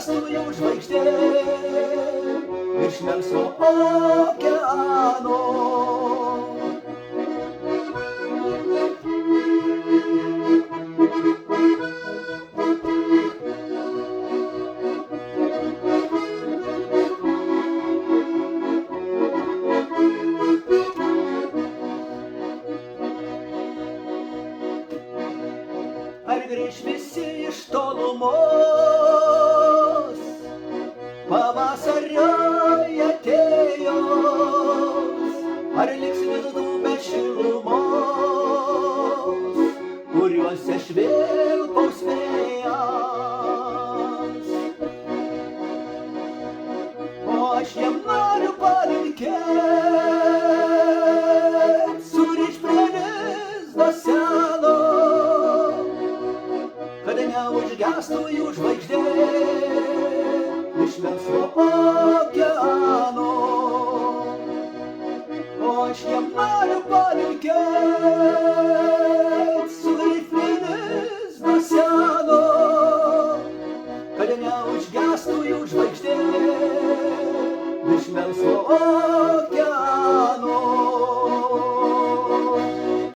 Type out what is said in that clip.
užgestų jau žvaigždė virš melsvo okeano. Ar grįž visi iš tolumos, pavasario atėjos, ar liks lizdų be šilumos, kuriuose švilpaus vėjas. O aš jam noriu palinkėt, sugrįžt prie lizdo seno, kad neužgestų jų žvaigždė iš melsvo okeano.